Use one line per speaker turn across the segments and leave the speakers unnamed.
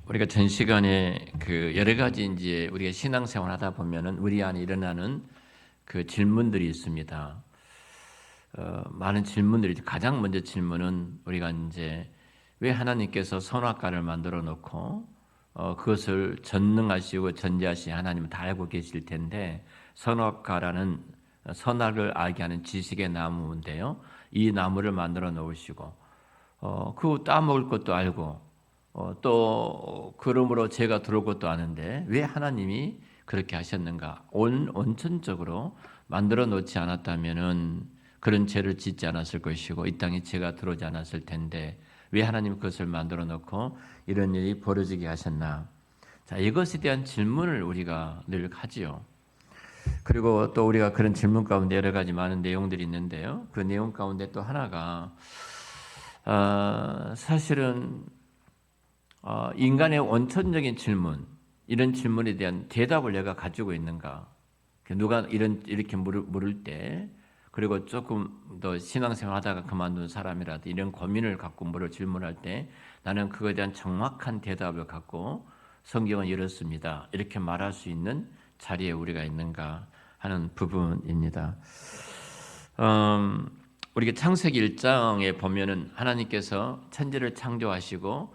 우리가 전 시간에 그 여러 가지 이제 우리가 신앙생활 하다 보면은 우리 안에 일어나는 그 질문들이 있습니다. 많은 질문들이 가장 먼저 질문은 우리가 이제 왜 하나님께서 선악과를 만들어 놓고 그것을 전능하시고 전지하신 하나님은 다 알고 계실 텐데 선악과라는 선악을 알게 하는 지식의 나무인데요. 이 나무를 만들어 놓으시고 그 따먹을 것도 알고 또 그러므로 죄가 들어올 것도 아는데 왜 하나님이 그렇게 하셨는가? 온천적으로 만들어 놓지 않았다면은 그런 죄를 짓지 않았을 것이고 이 땅에 죄가 들어오지 않았을 텐데 왜 하나님 그것을 만들어 놓고 이런 일이 벌어지게 하셨나? 자, 이것에 대한 질문을 우리가 늘 하지요. 그리고 또 우리가 그런 질문 가운데 여러 가지 많은 내용들이 있는데요. 그 내용 가운데 또 하나가 사실은 인간의 원천적인 질문, 이런 질문에 대한 대답을 내가 가지고 있는가? 누가 이렇게 물을 때, 그리고 조금 더 신앙생활 하다가 그만둔 사람이라도 이런 고민을 갖고 질문할 때 나는 그거에 대한 정확한 대답을 갖고 성경은 이렇습니다. 이렇게 말할 수 있는 자리에 우리가 있는가 하는 부분입니다. 우리가 창세기 1장에 보면은 하나님께서 천지를 창조하시고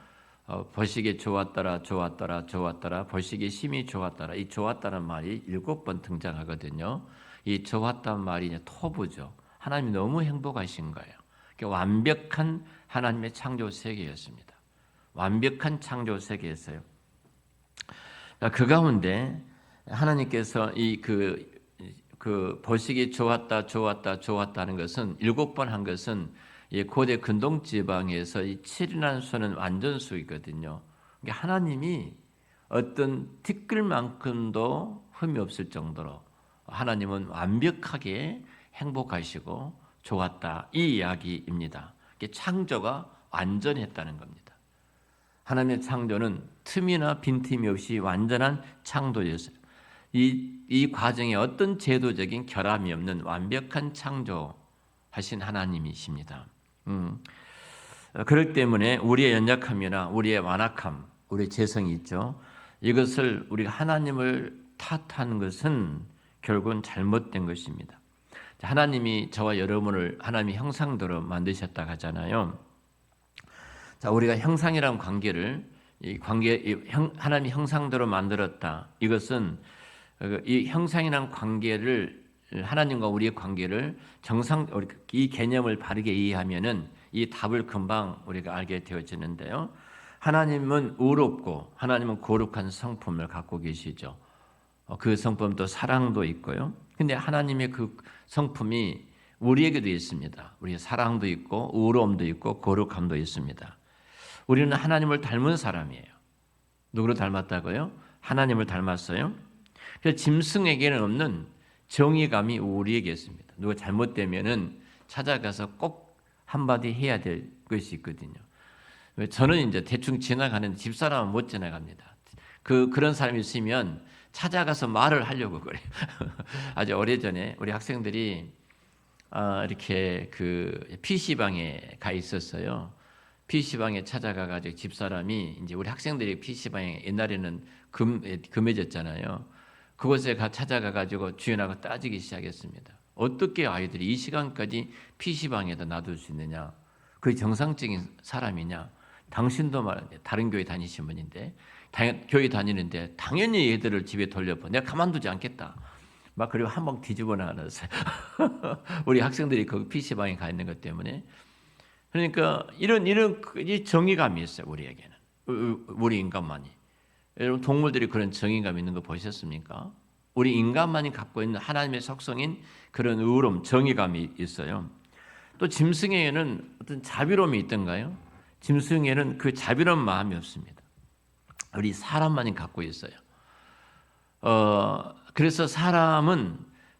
보시기에 좋았더라 좋았더라 좋았더라 보시기에 심히 좋았더라. 이 좋았다는 말이 7번 등장하거든요. 이 좋았다는 말이 이제 토부죠. 하나님이 너무 행복하신 거예요. 완벽한 하나님의 창조 세계였습니다. 완벽한 창조 세계였어요. 그 가운데 하나님께서 그 보시기 좋았다 좋았다 좋았다는 것은 7번 한 것은 고대 근동 지방에서 이 7이라는 수는 완전수이거든요. 그러니까 하나님이 어떤 티끌만큼도 흠이 없을 정도로 하나님은 완벽하게 행복하시고 좋았다, 이 이야기입니다. 창조가 완전했다는 겁니다. 하나님의 창조는 틈이나 빈틈이 없이 완전한 창조였어요. 이 과정에 어떤 제도적인 결함이 없는 완벽한 창조하신 하나님이십니다. 그렇기 때문에 우리의 연약함이나 우리의 완악함, 우리의 죄성이 있죠. 이것을 우리가 하나님을 탓하는 것은 결국은 잘못된 것입니다. 하나님이 저와 여러분을 하나님의 형상대로 만드셨다고 하잖아요. 자, 우리가 형상이란 관계를 하나님의 형상대로 만들었다. 이것은 이 형상이란 관계를 하나님과 우리의 관계를 이 개념을 바르게 이해하면은 이 답을 금방 우리가 알게 되어지는데요. 하나님은 의롭고 하나님은 거룩한 성품을 갖고 계시죠. 그 성품도 사랑도 있고요. 근데 하나님의 그 성품이 우리에게도 있습니다. 우리의 사랑도 있고 의로움도 있고 거룩함도 있습니다. 우리는 하나님을 닮은 사람이에요. 누구를 닮았다고요? 하나님을 닮았어요. 그래서 짐승에게는 없는 정의감이 우리에게 있습니다. 누가 잘못되면은 찾아가서 꼭 한마디 해야 될 것이 있거든요. 저는 이제 대충 지나가는 집사람은 못 지나갑니다. 그런 사람이 있으면 찾아가서 말을 하려고 그래요. 아주 오래전에 우리 학생들이 이렇게 그 PC방에 가 있었어요. PC방에 찾아가가지고 집사람이 이제 우리 학생들이 PC방에 옛날에는 금해졌잖아요. 그곳에 찾아가가지고 주인하고 따지기 시작했습니다. 어떻게 아이들이 이 시간까지 PC방에다 놔둘 수 있느냐? 그게 정상적인 사람이냐? 당신도 다른 교회 다니신 분인데, 교회 다니는데 당연히 얘들을 집에 돌려보. 내가 가만두지 않겠다. 막 그리고 한번 뒤집어 놔놨어요. 우리 학생들이 그 PC방에 가 있는 것 때문에. 그러니까 이런 이 정의감이 있어요. 우리에게는. 우리 인간만이. 여러분 동물들이 그런 정의감 있는 거 보셨습니까? 우리 인간만이 갖고 있는 하나님의 속성인 그런 의로움, 정의감이 있어요. 또 짐승에게는 어떤 자비로움이 있던가요? 짐승에게는 그 자비로운 마음이 없습니다. 우리 사람만이 갖고 있어요. 그래서 사람은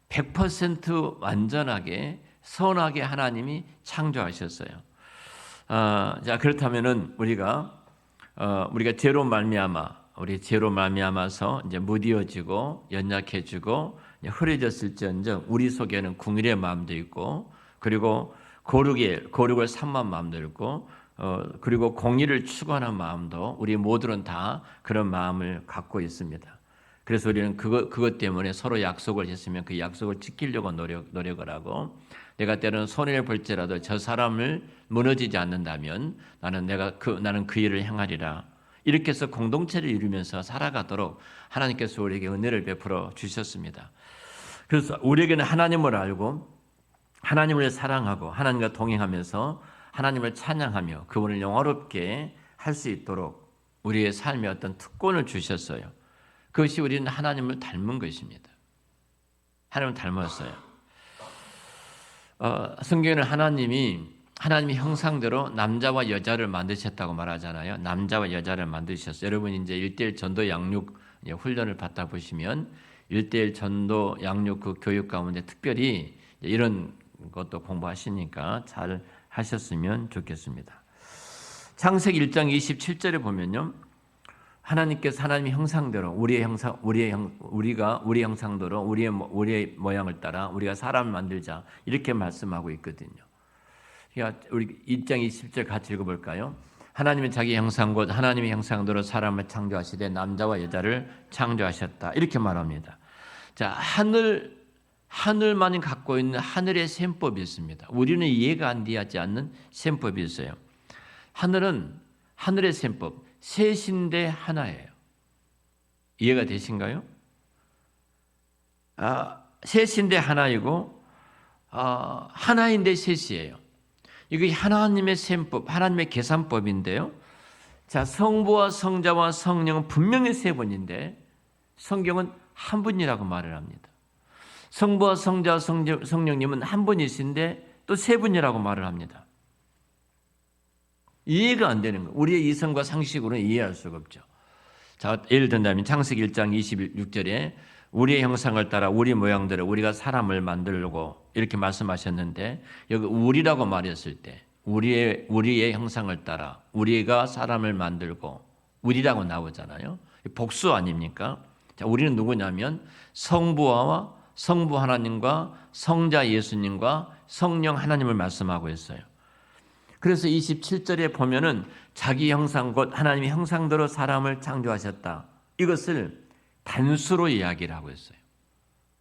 100% 완전하게 선하게 하나님이 창조하셨어요. 자, 그렇다면은 우리가 죄로 말미암아서 이제 무디어지고 연약해지고 흐려졌을지언정 우리 속에는 궁일의 마음도 있고, 그리고 거룩을 삼만 마음도 있고, 그리고 공의를 추구하는 마음도 우리 모두는 다 그런 마음을 갖고 있습니다. 그래서 우리는 그것 때문에 서로 약속을 했으면 그 약속을 지키려고 노력을 하고, 내가 때로는 손해를 볼지라도 저 사람을 무너지지 않는다면 나는 그 일을 행하리라. 이렇게 해서 공동체를 이루면서 살아가도록 하나님께서 우리에게 은혜를 베풀어 주셨습니다. 그래서 우리에게는 하나님을 알고 하나님을 사랑하고 하나님과 동행하면서 하나님을 찬양하며 그분을 영화롭게 할 수 있도록 우리의 삶에 어떤 특권을 주셨어요. 그것이 우리는 하나님을 닮은 것입니다. 하나님을 닮았어요. 성경에는 하나님이 형상대로 남자와 여자를 만드셨다고 말하잖아요. 남자와 여자를 만드셨어요. 여러분 이제 1:1 전도 양육 훈련을 받다 보시면 1:1 전도 양육 그 교육 가운데 특별히 이런 것도 공부하시니까 잘 하셨으면 좋겠습니다. 창세기 1장 27절에 보면요. 하나님께서 하나님의 형상대로 우리가 우리의 형상대로 우리의 모양을 따라 우리가 사람을 만들자 이렇게 말씀하고 있거든요. 그러니까 우리 1장 20절 같이 읽어볼까요? 하나님은 자기 형상 곧 하나님의 형상대로 사람을 창조하시되 남자와 여자를 창조하셨다 이렇게 말합니다. 자, 하늘만이 갖고 있는 하늘의 셈법이 있습니다. 우리는 이해가 안 되지 않는 셈법이 있어요. 하늘의 셈법, 셋인데 하나예요. 이해가 되신가요? 셋인데 하나이고 하나인데 셋이에요. 이게 하나님의 셈법, 하나님의 계산법인데요. 자, 성부와 성자와 성령은 분명히 세 분인데 성경은 한 분이라고 말을 합니다. 성부와 성자와 성령님은 한 분이신데 또 세 분이라고 말을 합니다. 이해가 안 되는 거예요. 우리의 이성과 상식으로는 이해할 수가 없죠. 자, 예를 든다면 창세기 1장 26절에 우리의 형상을 따라 우리 모양대로 우리가 사람을 만들고 이렇게 말씀하셨는데 여기 우리라고 말했을 때 우리의 형상을 따라 우리가 사람을 만들고 우리라고 나오잖아요. 복수 아닙니까? 자, 우리는 누구냐면 성부 하나님과 성자 예수님과 성령 하나님을 말씀하고 있어요. 그래서 27절에 보면은 자기 형상 곧 하나님의 형상대로 사람을 창조하셨다. 이것을 단수로 이야기를 하고 있어요.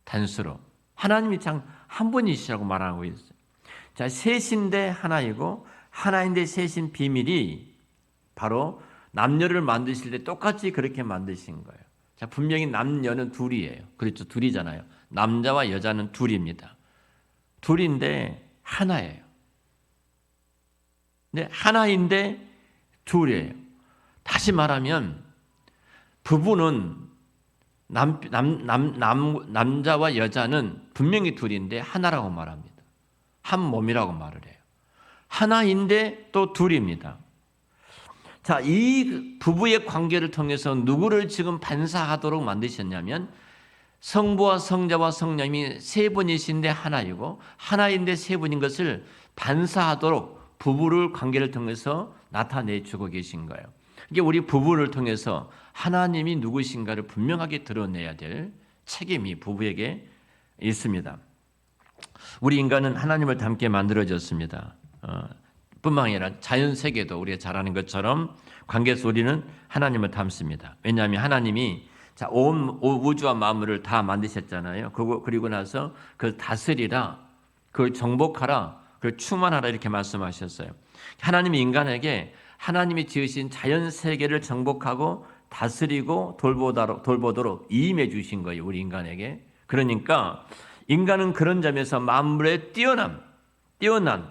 단수로. 하나님이 한 분이시라고 말하고 있어요. 자, 셋인데 하나이고 하나인데 셋인 비밀이 바로 남녀를 만드실 때 똑같이 그렇게 만드신 거예요. 자, 분명히 남녀는 둘이에요. 그렇죠. 둘이잖아요. 남자와 여자는 둘입니다. 둘인데 하나예요. 네, 하나인데 둘이에요. 다시 말하면 부부는 남자와 여자는 분명히 둘인데 하나라고 말합니다. 한 몸이라고 말을 해요. 하나인데 또 둘입니다. 자, 이 부부의 관계를 통해서 누구를 지금 반사하도록 만드셨냐면 성부와 성자와 성령이 세 분이신데 하나이고 하나인데 세 분인 것을 반사하도록 부부를 관계를 통해서 나타내주고 계신 거예요. 이게 우리 부부를 통해서 하나님이 누구신가를 분명하게 드러내야 될 책임이 부부에게 있습니다. 우리 인간은 하나님을 닮게 만들어졌습니다. 뿐만 아니라 자연 세계도 우리가 잘 아는 것처럼 관계에서 우리는 하나님을 닮습니다. 왜냐하면 하나님이 온 우주와 만물을 다 만드셨잖아요. 그리고 나서 그걸 다스리라, 그걸 정복하라, 그걸 충만하라 이렇게 말씀하셨어요. 하나님이 인간에게 하나님이 지으신 자연 세계를 정복하고 다스리고 돌보도록 임해 주신 거예요. 우리 인간에게. 그러니까 인간은 그런 점에서 만물의 뛰어난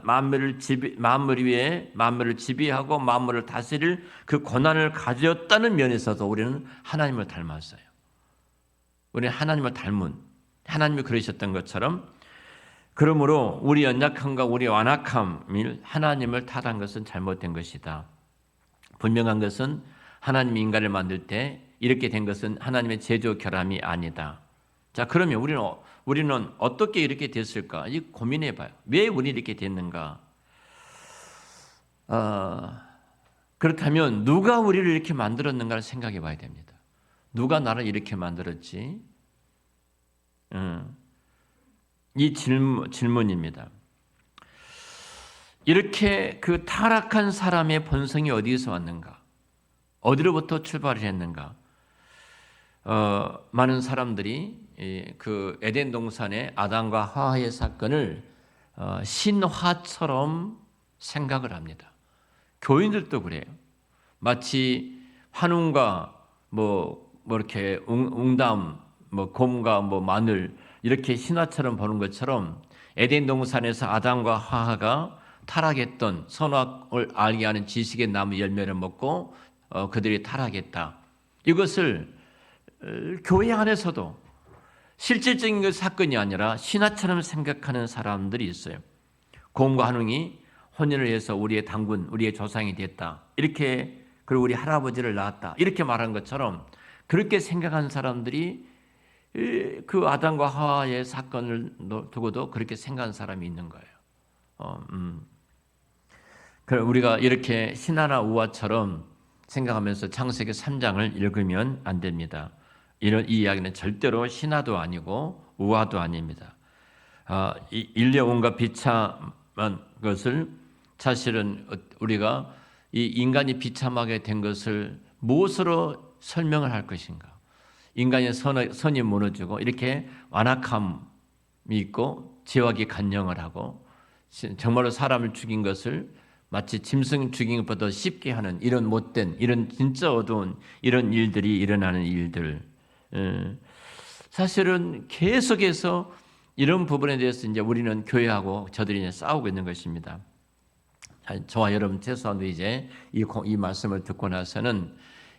만물 위에 만물을 지배하고 만물을 다스릴 그 권한을 가졌다는 면에서도 우리는 하나님을 닮았어요. 우리는 하나님을 닮은, 하나님이 그러셨던 것처럼, 그러므로 우리 연약함과 우리 완악함을 하나님을 탓한 것은 잘못된 것이다. 분명한 것은 하나님이 인간을 만들 때 이렇게 된 것은 하나님의 제조 결함이 아니다. 자, 그러면 우리는 어떻게 이렇게 됐을까? 고민해 봐요. 왜 우리 이렇게 됐는가? 그렇다면 누가 우리를 이렇게 만들었는가를 생각해 봐야 됩니다. 누가 나를 이렇게 만들었지? 이 질문입니다. 이렇게 그 타락한 사람의 본성이 어디에서 왔는가? 어디로부터 출발을 했는가? 많은 사람들이 그 에덴 동산의 아담과 하와의 사건을 신화처럼 생각을 합니다. 교인들도 그래요. 마치 환웅과 뭐 이렇게 웅담, 곰과 마늘 이렇게 신화처럼 보는 것처럼 에덴 동산에서 아담과 하와가 타락했던 선악을 알게 하는 지식의 나무 열매를 먹고 그들이 타락했다. 이것을 교회 안에서도 실질적인 그 사건이 아니라 신화처럼 생각하는 사람들이 있어요. 곰과 한웅이 혼인을 해서 우리의 당군, 우리의 조상이 됐다. 이렇게 그리고 우리 할아버지를 낳았다. 이렇게 말한 것처럼 그렇게 생각하는 사람들이 그 아담과 하와의 사건을 두고도 그렇게 생각하는 사람이 있는 거예요. 그럼 우리가 이렇게 신화나 우화처럼 생각하면서 창세기 3장을 읽으면 안 됩니다. 이 이야기는 절대로 신화도 아니고 우화도 아닙니다. 인류의 온갖 비참한 것을 사실은 우리가 이 인간이 비참하게 된 것을 무엇으로 설명을 할 것인가? 인간의 선이 무너지고 이렇게 완악함이 있고 죄악이 간영을 하고 정말로 사람을 죽인 것을 마치 짐승 죽인 것보다 쉽게 하는 이런 못된 이런 진짜 어두운 이런 일들이 일어나는 일들. 사실은 계속해서 이런 부분에 대해서 이제 우리는 교회하고 저들이 이제 싸우고 있는 것입니다. 저와 여러분 최소한도 이제 이 말씀을 듣고 나서는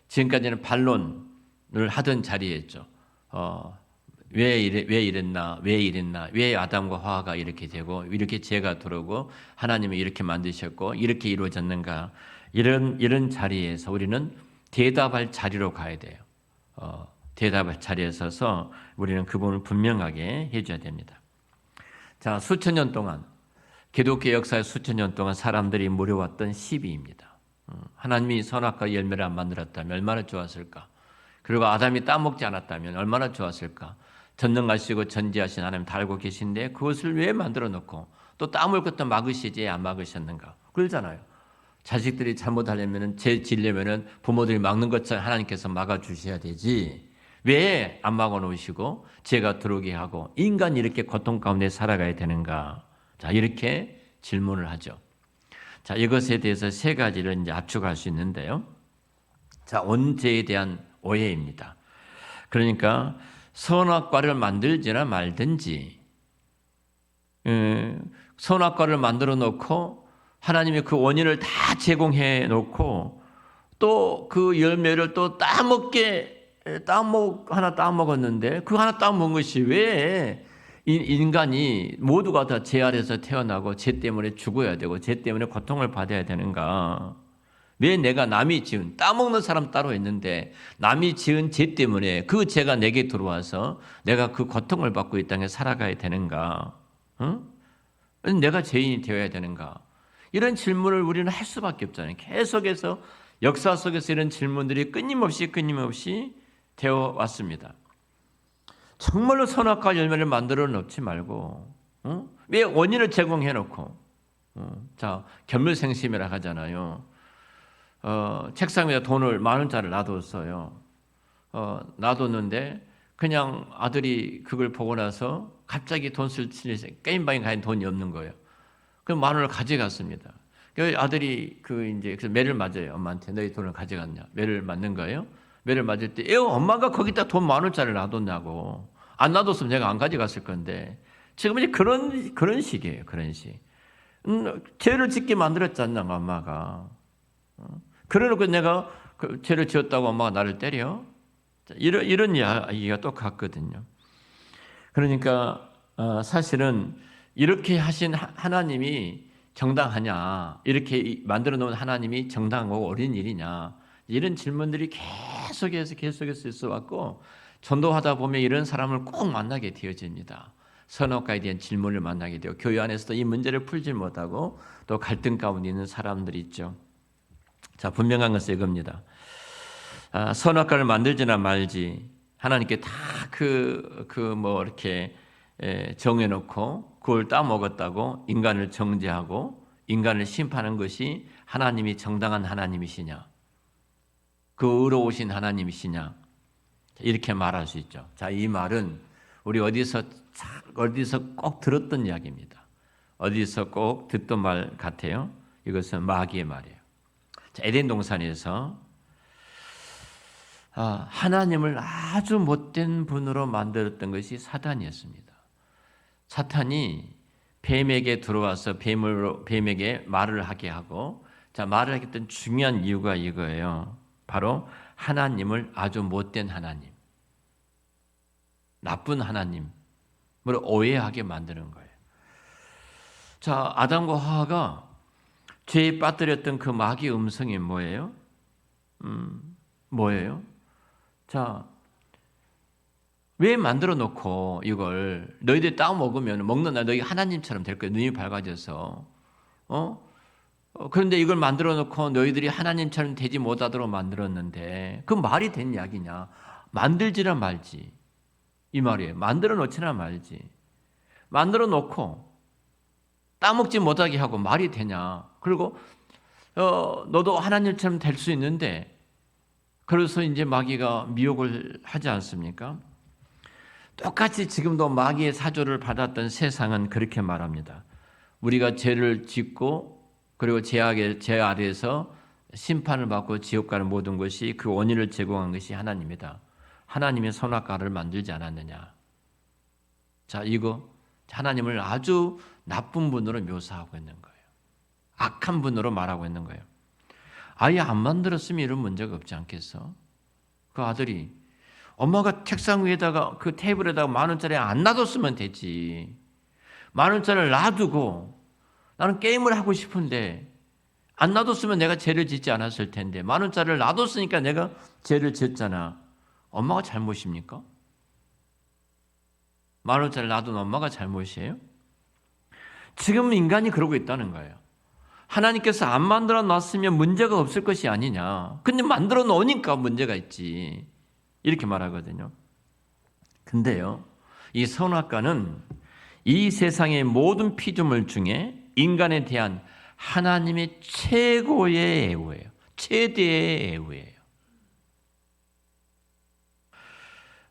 지금까지는 반론을 하던 자리였죠. 왜 이랬나, 왜 아담과 하와가 이렇게 되고, 이렇게 죄가 들어오고, 하나님이 이렇게 만드셨고, 이렇게 이루어졌는가, 이런 자리에서 우리는 대답할 자리로 가야 돼요. 대답할 자리에 서서 우리는 그 부분을 분명하게 해줘야 됩니다. 자, 수천 년 동안, 기독교 역사의 수천 년 동안 사람들이 물어왔던 시비입니다. 하나님이 선악과 열매를 안 만들었다면 얼마나 좋았을까? 그리고 아담이 따먹지 않았다면 얼마나 좋았을까? 전능하시고 전지하신 하나님 다 알고 계신데 그것을 왜 만들어 놓고 또 따먹을 것도 막으시지 안 막으셨는가? 그러잖아요. 자식들이 잘못하려면 죄 지려면 부모들이 막는 것처럼 하나님께서 막아주셔야 되지. 왜 안 막아놓으시고 죄가 들어오게 하고 인간이 이렇게 고통 가운데 살아가야 되는가? 자, 이렇게 질문을 하죠. 자, 이것에 대해서 세 가지를 이제 압축할 수 있는데요. 자, 원죄에 대한 오해입니다. 그러니까 선악과를 만들지나 말든지 선악과를 만들어 놓고 하나님이 그 원인을 다 제공해 놓고 또 그 열매를 또 하나 따먹었는데 그 하나 따먹은 것이 왜 인간이 모두가 다 죄 아래서 태어나고 죄 때문에 죽어야 되고 죄 때문에 고통을 받아야 되는가? 왜 내가 남이 지은 따먹는 사람 따로 있는데 남이 지은 죄 때문에 그 죄가 내게 들어와서 내가 그 고통을 받고 이 땅에 살아가야 되는가? 내가 죄인이 되어야 되는가? 이런 질문을 우리는 할 수밖에 없잖아요. 계속해서 역사 속에서 이런 질문들이 끊임없이 되어 왔습니다. 정말로 선악과 열매를 만들어 놓지 말고 왜 원인을 제공해 놓고 자, 견물생심이라 하잖아요. 책상 위에 돈을 10,000원짜리를 놔뒀어요. 놔뒀는데 그냥 아들이 그걸 보고 나서 갑자기 돈 쓸 게임방에 가는 돈이 없는 거예요. 그럼 10,000원을 가져갔습니다. 그 아들이 그래서 매를 맞아요. 엄마한테 너희 돈을 가져갔냐? 매를 맞는 거예요. 매를 맞을 때 엄마가 거기다 돈 10,000원짜리를 놔뒀냐고. 안 놔뒀으면 내가 안 가져갔을 건데 지금 이제 그런 식이에요. 그런 식. 죄를 짓게 만들었지 않나 엄마가. 그래놓고 내가 죄를 지었다고 엄마가 나를 때려? 이런 이야기가 똑같거든요. 그러니까 사실은 이렇게 하신 하나님이 정당하냐? 이렇게 만들어 놓은 하나님이 정당하고 옳은 일이냐? 이런 질문들이 계속해서 있어왔고 전도하다 보면 이런 사람을 꼭 만나게 되어집니다. 선악과에 대한 질문을 만나게 되고 교회 안에서도 이 문제를 풀지 못하고 또 갈등 가운데 있는 사람들이 있죠. 자, 분명한 것은 이겁니다. 선악과를 만들지나 말지 하나님께 다 이렇게 정해놓고 그걸 따먹었다고 인간을 정죄하고 인간을 심판한 것이 하나님이 정당한 하나님이시냐, 그 의로우신 하나님이시냐, 이렇게 말할 수 있죠. 자, 이 말은 우리 어디서 꼭 들었던 이야기입니다. 어디서 꼭 듣던 말 같아요. 이것은 마귀의 말이에요. 자, 에덴 동산에서 하나님을 아주 못된 분으로 만들었던 것이 사탄이었습니다. 사탄이 뱀에게 들어와서 뱀에게 말을 하게 하고, 자, 말을 하게 했던 중요한 이유가 이거예요. 바로 하나님을 아주 못된 하나님, 나쁜 하나님을 오해하게 만드는 거예요. 자, 아담과 하와가 죄에 빠뜨렸던 그 마귀의 음성이 뭐예요? 뭐예요? 자, 왜 만들어 놓고 이걸 너희들이 딱 먹으면 먹는 날 너희 하나님처럼 될 거야. 눈이 밝아져서. 그런데 이걸 만들어 놓고 너희들이 하나님처럼 되지 못하도록 만들었는데 그 말이 된 이야기냐? 만들지나 말지. 이 말이에요. 만들어 놓지나 말지. 만들어 놓고 따먹지 못하게 하고 말이 되냐? 그리고 너도 하나님처럼 될 수 있는데, 그래서 이제 마귀가 미혹을 하지 않습니까? 똑같이 지금도 마귀의 사조를 받았던 세상은 그렇게 말합니다. 우리가 죄를 짓고 그리고 죄 아래에서 심판을 받고 지옥 가는 모든 것이 그 원인을 제공한 것이 하나님이다. 하나님이 선악과를 만들지 않았느냐. 자, 이거 하나님을 아주 나쁜 분으로 묘사하고 있는 거예요. 악한 분으로 말하고 있는 거예요. 아예 안 만들었으면 이런 문제가 없지 않겠어? 그 아들이 엄마가 책상 위에다가 그 테이블에다가 10,000원짜리 안 놔뒀으면 되지. 10,000원짜리를 놔두고 나는 게임을 하고 싶은데 안 놔뒀으면 내가 죄를 짓지 않았을 텐데 10,000원짜리를 놔뒀으니까 내가 죄를 짓잖아. 엄마가 잘못입니까? 10,000원짜리를 놔둔 엄마가 잘못이에요? 지금 인간이 그러고 있다는 거예요. 하나님께서 안 만들어 놨으면 문제가 없을 것이 아니냐. 근데 만들어 놓으니까 문제가 있지. 이렇게 말하거든요. 근데요, 이 선악과는 이 세상의 모든 피조물 중에 인간에 대한 하나님의 최고의 애우예요. 최대의 애우예요.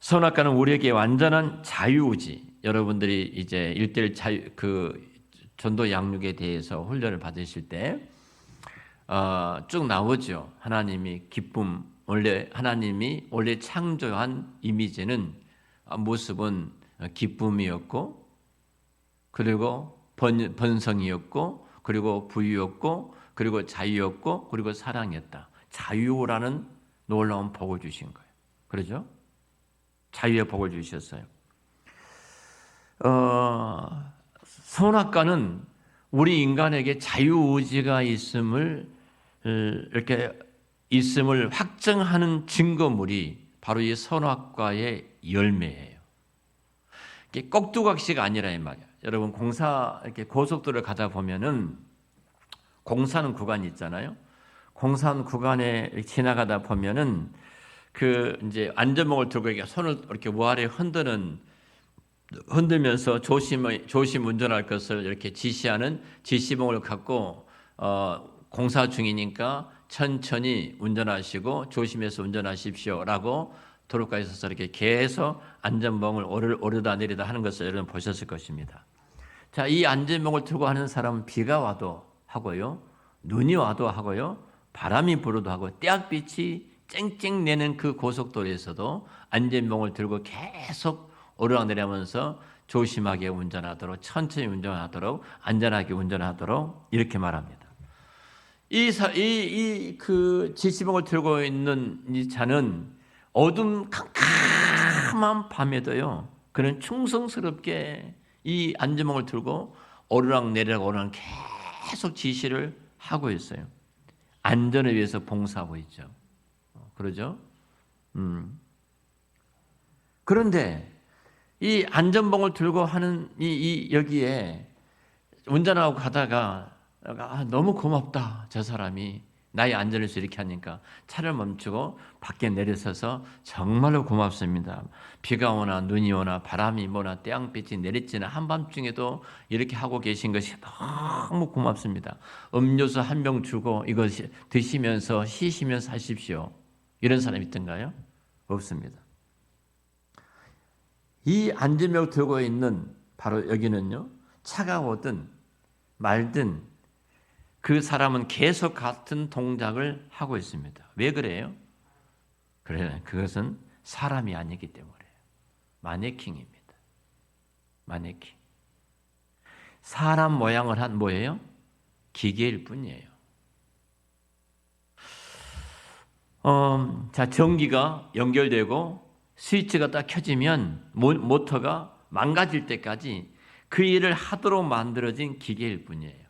선악과는 우리에게 완전한 자유의지, 여러분들이 이제 1:1 자유, 전도 양육에 대해서 훈련을 받으실 때 쭉 나오죠. 하나님이 기쁨, 하나님이 원래 창조한 이미지는 모습은 기쁨이었고, 그리고 번성이었고, 그리고 부유였고, 그리고 자유였고, 그리고 사랑이었다. 자유라는 놀라운 복을 주신 거예요. 그렇죠? 자유의 복을 주셨어요. 선악과는 우리 인간에게 자유의지가 있음을 확증하는 증거물이 바로 이 선악과의 열매예요. 이게 꼭두각시가 아니라 이 말이야. 여러분 이렇게 고속도로를 가다 보면은 공사하는 구간이 있잖아요. 공사하는 구간에 지나가다 보면은 이제 안전목을 들고 이렇게 손을 이렇게 위아래 흔들면서 조심 운전할 것을 이렇게 지시하는 지시봉을 갖고 공사 중이니까 천천히 운전하시고 조심해서 운전하십시오라고 도로가에 서서 이렇게 계속 안전봉을 오르다 내리다 하는 것을 여러분 보셨을 것입니다. 자, 이 안전봉을 들고 하는 사람은 비가 와도 하고요, 눈이 와도 하고요, 바람이 불어도 하고, 떼약빛이 쨍쨍 내는 그 고속도로에서도 안전봉을 들고 계속 오르락내리면서 조심하게 운전하도록, 천천히 운전하도록, 안전하게 운전하도록 이렇게 말합니다. 그 지시봉을 들고 있는 이 자는 어둠 캄캄한 밤에도요, 그는 충성스럽게 이 안전봉을 들고 오르락내리락 계속 지시를 하고 있어요. 안전을 위해서 봉사하고 있죠. 그러죠? 그런데 이 안전봉을 들고 하는 여기에 운전하고 가다가 너무 고맙다, 저 사람이 나의 안전을 위해서 이렇게 하니까 차를 멈추고 밖에 내려서서 정말로 고맙습니다. 비가 오나 눈이 오나 바람이 뭐나 태양빛이 내리지는 한밤중에도 이렇게 하고 계신 것이 너무 고맙습니다. 음료수 한 병 주고 이거 드시면서 쉬시면서 하십시오. 이런 사람이 있던가요? 없습니다. 이 안전벨트 들고 있는 바로 여기는요, 차가 오든 말든 그 사람은 계속 같은 동작을 하고 있습니다. 왜 그래요? 그래, 그것은 사람이 아니기 때문에요. 마네킹입니다. 마네킹. 사람 모양을 한 뭐예요? 기계일 뿐이에요. 자, 전기가 연결되고 스위치가 딱 켜지면 모터가 망가질 때까지 그 일을 하도록 만들어진 기계일 뿐이에요.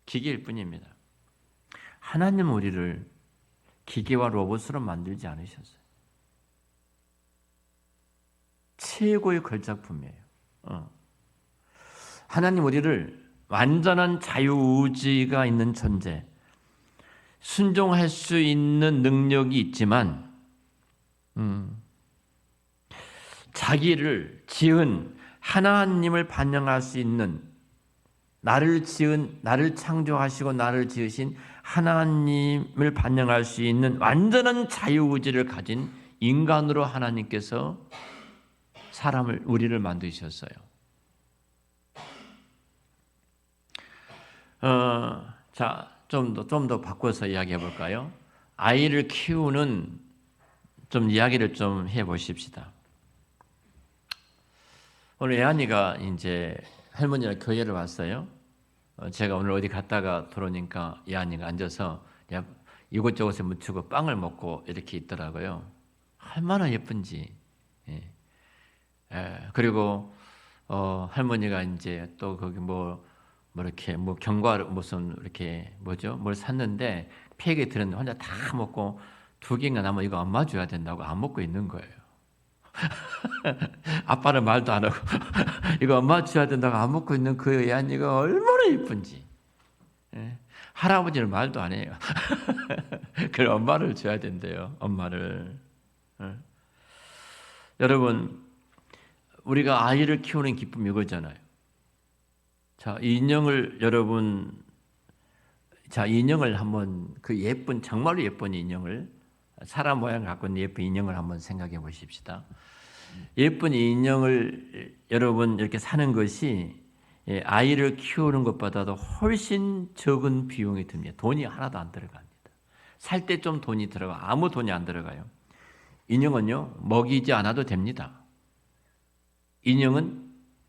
기계일 뿐입니다. 하나님은 우리를 기계와 로봇으로 만들지 않으셨어요. 최고의 걸작품이에요. 하나님 우리를 완전한 자유의지가 있는 존재, 순종할 수 있는 능력이 있지만 자기를 지은 하나님을 반영할 수 있는, 나를 창조하시고 나를 지으신 하나님을 반영할 수 있는 완전한 자유의지를 가진 인간으로 하나님께서 우리를 만드셨어요. 자, 좀 더 바꿔서 이야기해 볼까요? 아이를 키우는 좀 이야기를 좀 해 보십시다. 오늘 예한이가 이제 할머니랑 교회를 왔어요. 제가 오늘 어디 갔다가 들어오니까 예한이가 앉아서 이곳저곳에 묻히고 빵을 먹고 이렇게 있더라고요. 얼마나 예쁜지. 그리고 할머니가 이제 또 거기 이렇게 견과 무슨 이렇게 뭘 샀는데 팩에 들었는데 혼자 다 먹고 2개인가 남아 이거 엄마 줘야 된다고 안 먹고 있는 거예요. 아빠는 말도 안 하고 이거 엄마 줘야 된다고 안 먹고 있는 그 예한이가 얼마나 예쁜지. 할아버지는 말도 안 해요. 그래 엄마를 줘야 된대요. 엄마를. 여러분 우리가 아이를 키우는 기쁨이 이거잖아요. 자, 인형을 한번 그 예쁜 정말로 예쁜 인형을 사람 모양을 갖고 있는 예쁜 인형을 한번 생각해 보십시다. 예쁜 인형을 여러분 이렇게 사는 것이 아이를 키우는 것보다도 훨씬 적은 비용이 듭니다. 돈이 하나도 안 들어갑니다. 살 때 좀 돈이 들어가, 아무 돈이 안 들어가요. 인형은요 먹이지 않아도 됩니다. 인형은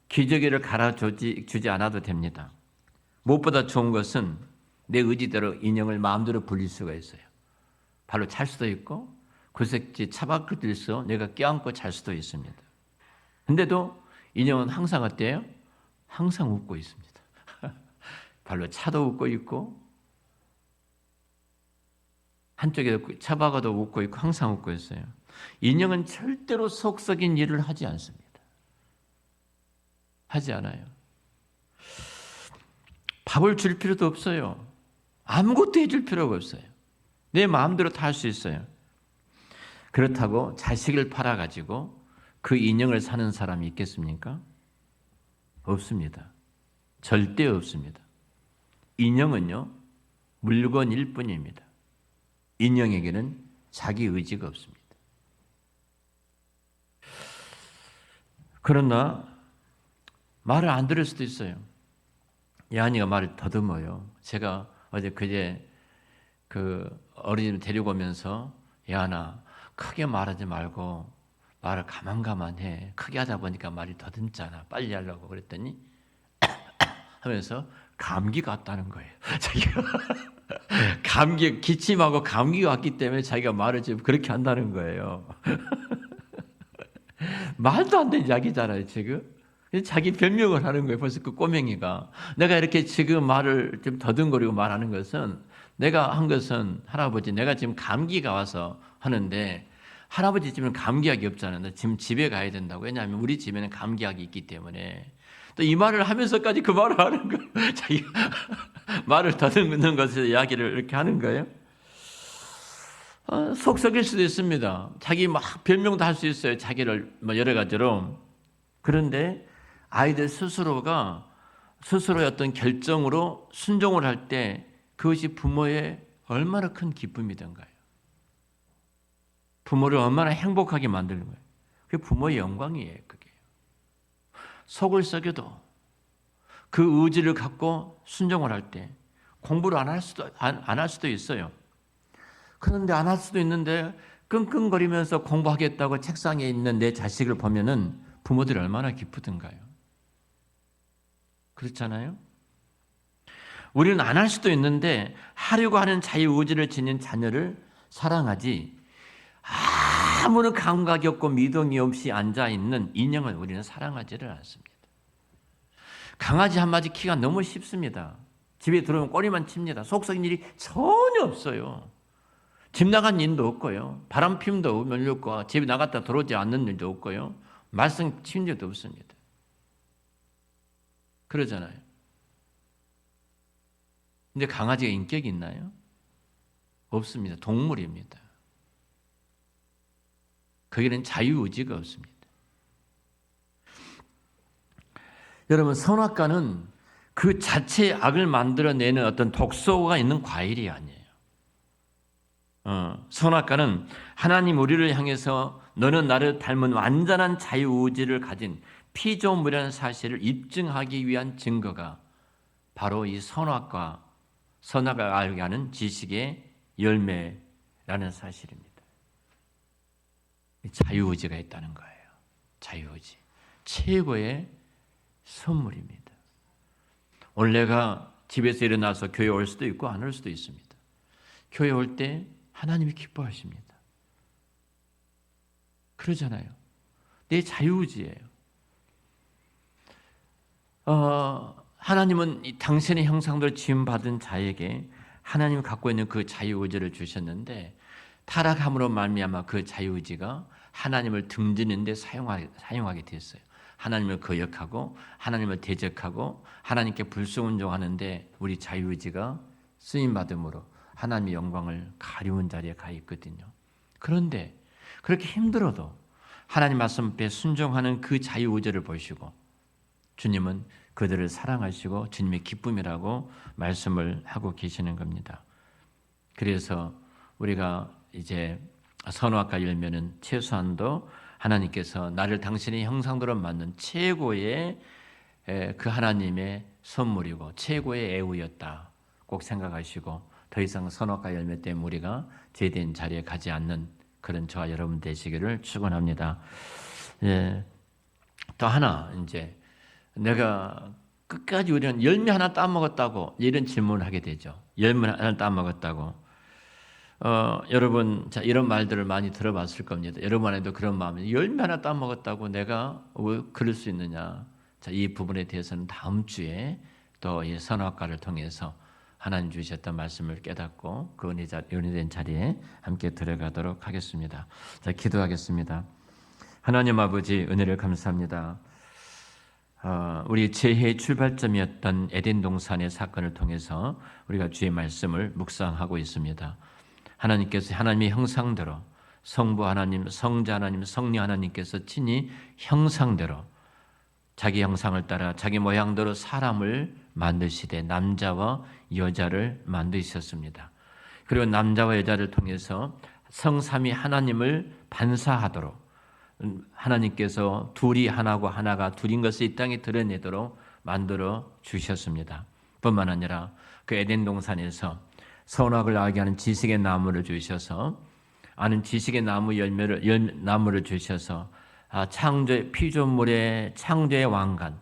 기저귀를 갈아주지 않아도 됩니다. 무엇보다 좋은 것은 내 의지대로 인형을 마음대로 불릴 수가 있어요. 발로 찰 수도 있고 구석지 차박들서 내가 껴안고 잘 수도 있습니다. 근데도 인형은 항상 어때요? 항상 웃고 있습니다. 발로 차도 웃고 있고 한쪽에 차박아도 웃고 있고 항상 웃고 있어요. 인형은 절대로 속썩인 일을 하지 않습니다. 하지 않아요. 밥을 줄 필요도 없어요. 아무것도 해줄 필요가 없어요. 내 마음대로 다 할 수 있어요. 그렇다고 자식을 팔아가지고 그 인형을 사는 사람이 있겠습니까? 없습니다. 절대 없습니다. 인형은요, 물건일 뿐입니다. 인형에게는 자기 의지가 없습니다. 그러나 말을 안 들을 수도 있어요. 예한이가 말을 더듬어요. 제가 그제 그 어린이를 데리고 오면서 예한아 크게 말하지 말고 말을 가만가만해. 크게 하다 보니까 말이 더듬잖아. 빨리 하려고 그랬더니 하면서 감기가 왔다는 거예요. 자기가 기침하고 감기가 왔기 때문에 자기가 말을 지금 그렇게 한다는 거예요. 말도 안 되는 이야기잖아요, 지금. 자기 변명을 하는 거예요. 벌써 그 꼬맹이가. 내가 이렇게 지금 말을 좀 더듬거리고 말하는 것은 내가 한 것은 할아버지 내가 지금 감기가 와서 하는데 할아버지 집에는 감기약이 없잖아요. 나 지금 집에 가야 된다고. 왜냐하면 우리 집에는 감기약이 있기 때문에. 또 이 말을 하면서까지 그 말을 하는 거예요. 자기가 말을 더듬는 것에 이야기를 이렇게 하는 거예요. 속 썩일 수도 있습니다. 자기 막 별명도 할 수 있어요. 자기를 뭐 여러 가지로. 그런데 아이들 스스로가 스스로의 어떤 결정으로 순종을 할 때 그것이 부모의 얼마나 큰 기쁨이던가요. 부모를 얼마나 행복하게 만드는 거예요. 그게 부모의 영광이에요. 그게. 속을 썩여도 그 의지를 갖고 순종을 할 때 공부를 안 할 수도 있어요. 그런데 안 할 수도 있는데 끙끙거리면서 공부하겠다고 책상에 있는 내 자식을 보면은 부모들이 얼마나 기쁘던가요. 그렇잖아요? 우리는 안 할 수도 있는데 하려고 하는 자유의지를 지닌 자녀를 사랑하지, 아무런 감각이 없고 미동이 없이 앉아있는 인형을 우리는 사랑하지를 않습니다. 강아지 한 마리 키가 너무 쉽습니다. 집에 들어오면 꼬리만 칩니다. 속 썩인 일이 전혀 없어요. 집 나간 일도 없고요. 바람 피움도 없고 집에 나갔다 들어오지 않는 일도 없고요. 말썽 친 일도 없습니다. 그러잖아요. 근데 강아지가 인격이 있나요? 없습니다. 동물입니다. 거기는 자유의지가 없습니다. 여러분, 선악과는 그 자체의 악을 만들어내는 어떤 독소가 있는 과일이 아니에요. 선악과는 하나님 우리를 향해서 너는 나를 닮은 완전한 자유의지를 가진 피조물이라는 사실을 입증하기 위한 증거가 바로 이 선악과, 선악을 알게 하는 지식의 열매라는 사실입니다. 자유의지가 있다는 거예요. 자유의지. 최고의 선물입니다. 오늘 내가 집에서 일어나서 교회 올 수도 있고 안 올 수도 있습니다. 교회 올 때 하나님이 기뻐하십니다. 그러잖아요. 내 자유의지예요. 하나님은 당신의 형상대로 지음받은 자에게 하나님이 갖고 있는 그 자유의지를 주셨는데 타락함으로 말미암아 그 자유의지가 하나님을 등지는 데 사용하게 됐어요. 하나님을 거역하고 하나님을 대적하고 하나님께 불순종하는데 우리 자유의지가 쓰임받음으로 하나님의 영광을 가리운 자리에 가 있거든요. 그런데 그렇게 힘들어도 하나님 말씀 앞에 순종하는 그 자유의지를 보시고 주님은 그들을 사랑하시고 주님의 기쁨이라고 말씀을 하고 계시는 겁니다. 그래서 우리가 이제 선악과 열매는 최소한도 하나님께서 나를 당신의 형상대로 만든 최고의 그 하나님의 선물이고 최고의 애우였다. 꼭 생각하시고 더 이상 선악과 열매 때문에 우리가 제대한 자리에 가지 않는 그런 저와 여러분 되시기를 축원합니다. 또 하나 이제 내가 끝까지 우리는 열매 하나 따먹었다고 이런 질문을 하게 되죠. 열매 하나 따먹었다고. 여러분, 자, 이런 말들을 많이 들어봤을 겁니다. 여러분 안에도 그런 마음이 열매 하나 따먹었다고 내가 왜 그럴 수 있느냐. 자, 이 부분에 대해서는 다음 주에 또 이 선악과를 통해서 하나님 주셨던 말씀을 깨닫고 그 은혜된 자리에 함께 들어가도록 하겠습니다. 자, 기도하겠습니다. 하나님 아버지 은혜를 감사합니다. 우리 죄의 출발점이었던 에덴 동산의 사건을 통해서 우리가 주의 말씀을 묵상하고 있습니다. 하나님께서 하나님의 형상대로 성부 하나님, 성자 하나님, 성령 하나님께서 친히 형상대로 자기 형상을 따라 자기 모양대로 사람을 만드시되 남자와 여자를 만드셨습니다. 그리고 남자와 여자를 통해서 성삼위 하나님을 반사하도록 하나님께서 둘이 하나고 하나가 둘인 것을 이 땅에 드러내도록 만들어 주셨습니다. 뿐만 아니라 그 에덴 동산에서 선악을 알게 하는 지식의 나무를 주셔서 아는 지식의 나무 나무를 주셔서 창조의 피조물의 창조의 왕관,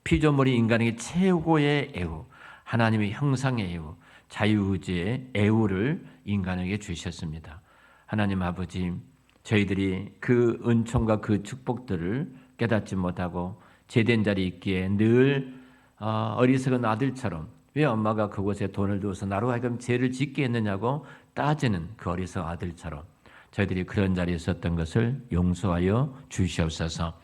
피조물이 인간에게 최고의 애우, 하나님의 형상의 애우, 자유의지의 애우를 인간에게 주셨습니다. 하나님 아버지, 저희들이 그 은총과 그 축복들을 깨닫지 못하고 제된 자리에 있기에 늘 어리석은 아들처럼 왜 엄마가 그곳에 돈을 두어서 나로 하여금 죄를 짓게 했느냐고 따지는 그 어리석은 아들처럼 저희들이 그런 자리에 있었던 것을 용서하여 주시옵소서.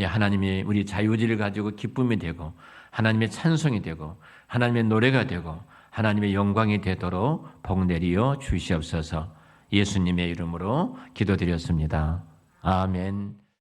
하나님이 우리 자유의지를 가지고 기쁨이 되고 하나님의 찬송이 되고 하나님의 노래가 되고 하나님의 영광이 되도록 복 내리어 주시옵소서. 예수님의 이름으로 기도드렸습니다. 아멘.